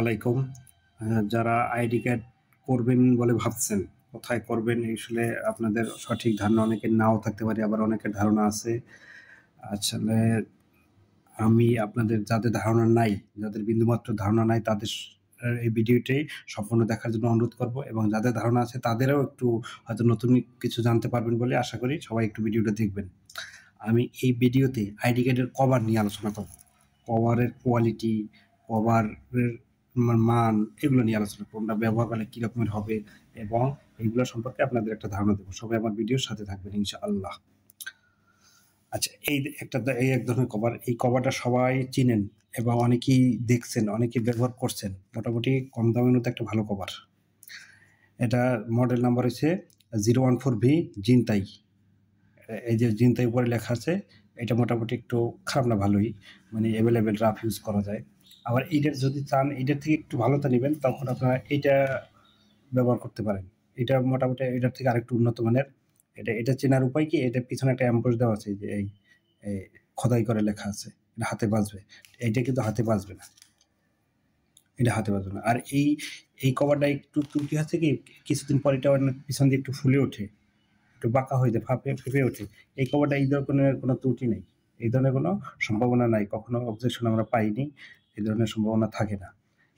আলাইকুম। যারা ID card করবেন বলে ভাবছেন, কোথায় করবেন আসলে আপনাদের সঠিক ধারণা অনেকের নাও থাকতে পারে, আবার অনেকের ধারণা আছে। আসলে আমি আপনাদের যাদের ধারণা নাই, যাদের বিন্দুমাত্র ধারণা নাই তাদের এই ভিডিওটি সম্পূর্ণ দেখার জন্য অনুরোধ করব এবং যাদের ধারণা আছে তাদেরও একটু হয়তো নতুন কিছু জানতে পারবেন বলে আশা করি। সবাই একটু ভিডিওটা দেখবেন। আমি এই ভিডিওতে আইডি কার্ডের কভার নিয়ে আলোচনা করব। কভারের কোয়ালিটি, কভারের মান এগুলো নিয়ে আলোচনা করব। কোনটা ব্যবহার করলে কি রকমের হবে এবং এইগুলো সম্পর্কে আপনাদের একটা ধারণা দেব। সবাই আমার ভিডিওর সাথে থাকবেন ইনশাআল্লাহ। আচ্ছা, এই এক ধরনের কভার। এই কভারটা সবাই চিনেন এবং অনেকেই দেখছেন, অনেকেই ব্যবহার করছেন। মোটামুটি কম দামের মধ্যে একটা ভালো কভার। এটা মডেল নাম্বার হচ্ছে 014V জিনতাই। এই যে জিনতাই উপরে লেখা আছে, এটা মোটামুটি একটু খারাপ না, ভালোই, মানে অ্যাভেলেবেল, রাফ ইউজ করা যায়। আবার এইটার যদি চান এইটার থেকে একটু ভালোটা নেবেন, তখন আপনারা এইটা ব্যবহার করতে পারেন। এটা মোটামুটি এটার থেকে আরেকটু উন্নত মানের। এটা চেনার উপায় কি, এটার পিছনে একটা অ্যাম্পোস দেওয়া আছে, যে এই খোদাই করে লেখা আছে, এটা হাতে বাজবে। এইটা কিন্তু হাতে বাজবে না, এটা হাতে বাজবে না। আর এই কভারটা একটু ত্রুটি আছে কি, কিছুদিন পর এটা পিছন দিয়ে একটু ফুলে ওঠে, একটু বাঁকা হয়ে যায়, ফেঁপে ওঠে। এই কভারটা এই ধরনের কোনো ত্রুটি নেই, এই ধরনের কোনো সম্ভাবনা নাই, কখনো অবজেকশন আমরা পাইনি, এই ধরনের সম্ভাবনা থাকে না।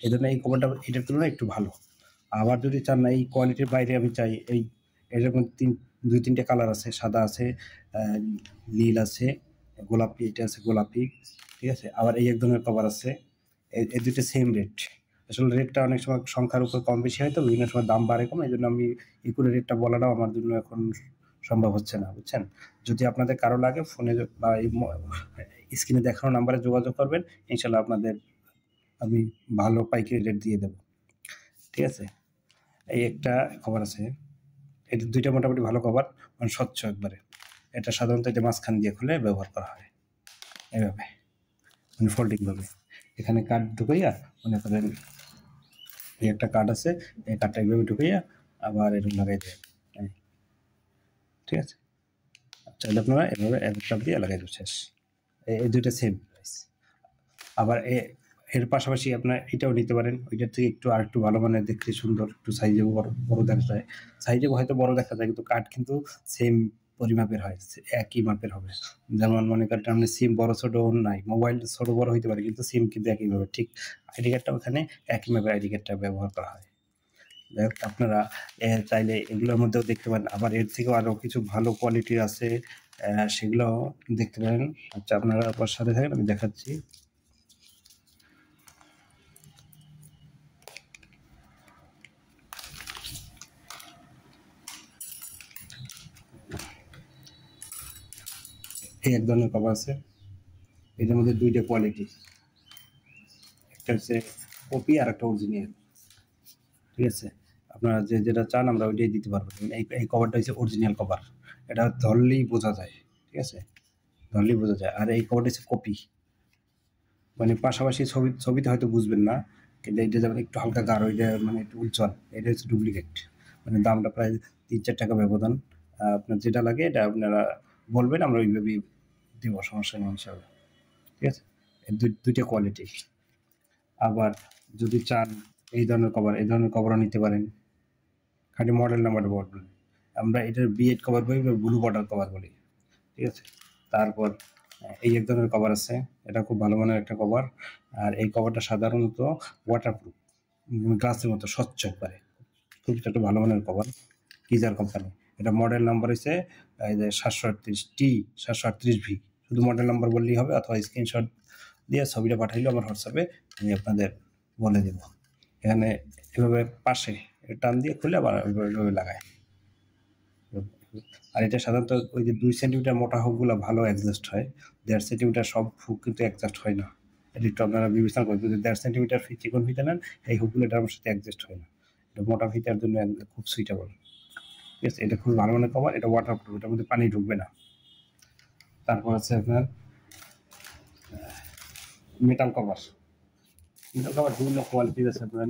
এই ধরনের এই কভারটা এটার তুলনায় একটু ভালো। আবার যদি চান না এই কোয়ালিটির বাইরে আমি চাই, এরকম 2-3টে কালার আছে, সাদা আছে, নীল আছে, গোলাপি, এটা আছে গোলাপি, ঠিক আছে। আবার এই এক ধরনের কভার আছে, এই দুটো সেম রেট। আসলে রেটটা অনেক সময় সংখ্যার উপর কম বেশি হয়, তো বিভিন্ন সময় দাম বাড়ে কম, এই জন্য আমি ইকুয়াল রেটটা বলাটাও আমার জন্য এখন সম্ভব হচ্ছে না, বুঝছেন। যদি আপনাদের কারো লাগে, ফোনে বা এই স্ক্রিনে দেখানো নাম্বারে যোগাযোগ করবেন, ইনশাল্লাহ আপনাদের আমি ভালো পাইকারি রেট দিয়ে দেবো, ঠিক আছে। এই একটা কভার আছে, এটা দুইটা মোটামুটি ভালো কভার, মানে স্বচ্ছ একবারে। এটা সাধারণত এটা মাঝখান দিয়ে খুলে ব্যবহার করা হয় এভাবে, মানে ফোল্ডিংভাবে। এখানে কার্ড ঢুকাইয়া, মনে করেন এই একটা কার্ড আছে, এই কার্ডটা এইভাবে ঢুকাইয়া আবার এরকম লাগাই দেয়, ঠিক আছে। চাইলে আপনারা এভাবে এক চাপ দিয়ে লাগাই দেবেন, শেষ। এই দুইটা সেম প্রাইস। আবার এর পাশাপাশি আপনার এটাও নিতে পারেন, ওইটার থেকে একটু আর একটু ভালো মানের, দেখতে সুন্দর, একটু সাইজে বড় দেখা যায়, সাইজে হয়তো বড় দেখা যায়, কিন্তু কাঠ কিন্তু সেম পরিমাপের হয়, একই মাপের হবে। যেমন মনে করেন আপনি সিম বড় ছোট নাই, মোবাইল ছোট বড় হইতে পারে, কিন্তু সিম কিন্তু একইভাবে, ঠিক আইডি কার্ডটা ওখানে একই মাপের আইডি কার্ডটা ব্যবহার করা হয়। যাই হোক, আপনারা চাইলে এগুলোর মধ্যেও দেখতে পারেন। আবার এর থেকেও আরও কিছু ভালো কোয়ালিটির আছে, সেগুলো দেখতে পারেন। আচ্ছা, আপনারা আপনার সাথে থাকেন, আমি দেখাচ্ছি। এই এক ধরনের কভার আছে, এটার মধ্যে দুইটা কোয়ালিটি, একটা হচ্ছে কপি আর একটা অরিজিনাল, ঠিক আছে। আপনারা যেটা চান আমরা ওইটাই দিতে পারবো। এই কভারটা হচ্ছে অরিজিনাল কভার, এটা ধরলেই বোঝা যায়, ঠিক আছে, ধরলেই বোঝা যায়। আর এই কভারটা হচ্ছে কপি, মানে পাশাপাশি ছবিতে হয়তো বুঝবেন না, কিন্তু এটা যেমন একটু হালকা গাঢ়, এটা মানে একটু উজ্জ্বল, এটা হচ্ছে ডুপ্লিকেট। মানে দামটা প্রায় 3-4 টাকা ব্যবধান। আপনার যেটা লাগে এটা আপনারা বলবেন, আমরা ওইভাবেই দেবো, সমস্যা নেই ইনশাআল্লাহ, ঠিক আছে। দুইটা কোয়ালিটি। আবার যদি চান এই ধরনের কভারও নিতে পারেন, খালি মডেল নাম্বারটা বলবেন। আমরা এটার B8 কভার বলি বা ব্লু বর্ডার কভার বলি, ঠিক আছে। তারপর এই এক ধরনের কভার আছে, এটা খুব ভালো মানের একটা কভার। আর এই কভারটা সাধারণত ওয়াটারপ্রুফ, গ্লাসের মতো স্বচ্ছ একবারে, খুব একটা ভালো মানের কভার, কিজার কোম্পানি। এটা মডেল নাম্বার হচ্ছে এই যে 738T738V। শুধু মডেল নাম্বার বললেই হবে, অথবা স্ক্রিনশট দিয়ে ছবিটা পাঠাইলে আমার হোয়াটসঅ্যাপে আমি আপনাদের বলে দেব। এখানে এভাবে পাশে টান দিয়ে খুলে আবার ওইভাবে লাগায়। আর এটা সাধারণত ওই যে 2 সেন্টিমিটার মোটা হুকগুলো ভালো অ্যাডজাস্ট হয়, 1.5 সেন্টিমিটার সব হুক কিন্তু অ্যাডজাস্ট হয় না। এটা একটু আপনারা বিবেচনা করবেন, যদি 1.5 সেন্টিমিটার চিকন ফিতা নেন, এই হুকগুলো এটার সাথে অ্যাডজাস্ট হয় না, এটা মোটা ফিতার জন্য খুব সুইটেবল, ঠিক আছে। এটা খুব ভালো মানের কভার, এটা ওয়াটারপ্রুফ, এটার মধ্যে পানি ঢুকবে না। তারপর আছে আপনার মেটাল কভার। মেটাল কভার বিভিন্ন কোয়ালিটির আছে, আপনার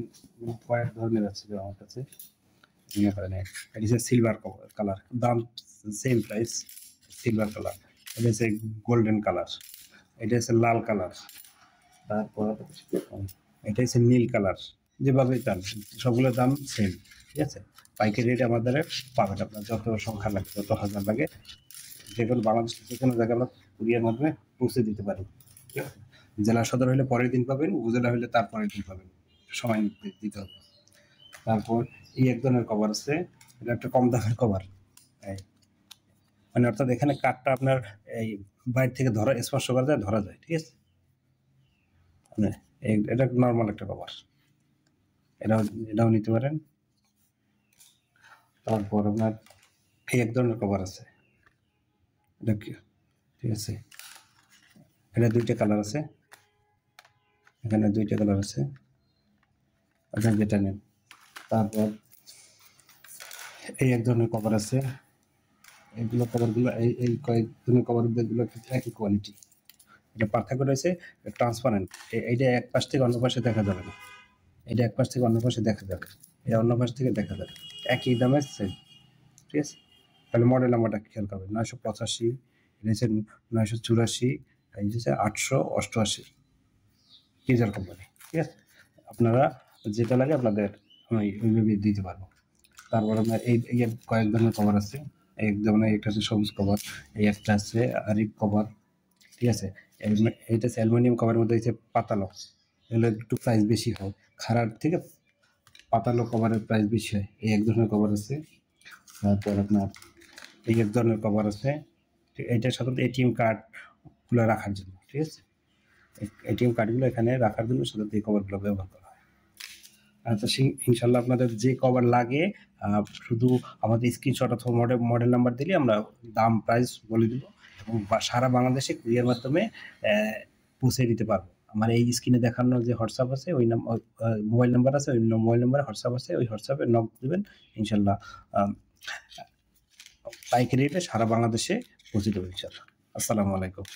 কয়েক ধরনের আছে আমার কাছে। এটা হচ্ছে সিলভার কালার, দাম সেম প্রাইস, সিলভার কালার। এটা হচ্ছে গোল্ডেন কালার, এটা হচ্ছে লাল কালার। তারপর এটা হচ্ছে নীল কালার, যেভাবে চান সবগুলোর দাম সেম, ঠিক আছে। পাইকারি রেটে আমাদের পাবেন, আপনার যত সংখ্যা লাগে, যত হাজার লাগে, যে কোনো বাংলাদেশের যে কোনো জায়গায় আমরা কুরিয়ার মাধ্যমে পৌঁছে দিতে পারি, ঠিক আছে। জেলা সদর হলে পরের দিন পাবেন, উপজেলা হলে তার পরের দিন পাবেন, সময় দিতে হবে। তারপর এই এক ধরনের কভার আছে, এটা একটা কম দামের কভার, মানে অর্থাৎ এখানে কাঠটা আপনার এই বাইরে থেকে ধরা, স্পর্শ করা যায়, ধরা যায়, ঠিক আছে। মানে এটা নর্মাল একটা কভার, এটাও নিতে পারেন। তারপর আপনার এই এক ধরনের কভার আছে, এটা কি, ঠিক আছে, এটা দুইটা কালার আছে, এখানে দুইটা কালার আছে, আপনার যেটা নেন। তারপর এই এক ধরনের কভার আছে, এইগুলো কভারগুলো এই কয়েক ধরনের কভারগুলো একই কোয়ালিটি, এটা পার্থক্য রয়েছে ট্রান্সপারেন্ট, এইটা এক পাশ থেকে অন্য পাশে দেখা যাবে না, এটা এক পাশ থেকে অন্য পাশে দেখা যাবে, এটা অন্য পাশ থেকে দেখা যাবে, একই দামের সেম, ঠিক আছে। তাহলে মডেল নাম্বারটা খেয়াল করবেন, 985, এটা হচ্ছে 984, এই হচ্ছে 888, কেজার কোম্পানি, ঠিক আছে। আপনারা যেটা লাগে আপনাদের আমি ওইভাবে দিতে পারবো। তারপর আপনার এই কয়েক ধরনের কভার আছে, এক ধরনের একটা হচ্ছে সবুজ কভার, এই একটা আছে আরিক কভার, ঠিক আছে। এইটা হচ্ছে অ্যালুমিনিয়াম কভারের মধ্যে হচ্ছে পাতালো, এগুলো একটু প্রাইস বেশি হয়, খারাপ থেকে পাতালো কভারের প্রাইস বেশি হয়। এই এক ধরনের কভার আছে। তারপর আপনার এই এক ধরনের কভার আছে, এইটা সাধারণত এটিএম কার্ডগুলো রাখার জন্য, ঠিক আছে। এটিএম কার্ডগুলো এখানে রাখার জন্য সাধারণত এই কভারগুলো ব্যবহার করা হয়। আচ্ছা, ইনশাল্লাহ আপনাদের যে কভার লাগে শুধু আমাদের স্ক্রিনশট অথবা মডেল নাম্বার দিলে আমরা দাম প্রাইস বলে দিব, এবং সারা বাংলাদেশে কুরিয়ার মাধ্যমে পৌঁছে দিতে পারবো। আমার এই স্ক্রিনে দেখানো যে হোয়াটসঅ্যাপ আছে, ওই মোবাইল নাম্বার আছে, ওই মোবাইল নাম্বারে হোয়াটসঅ্যাপ আছে, ওই হোয়াটসঅ্যাপে নক দেবেন, ইনশাল্লাহ পাইকারি রেটে সারা বাংলাদেশে পৌঁছে দেবো ইনশাল্লাহ। আসসালামু আলাইকুম।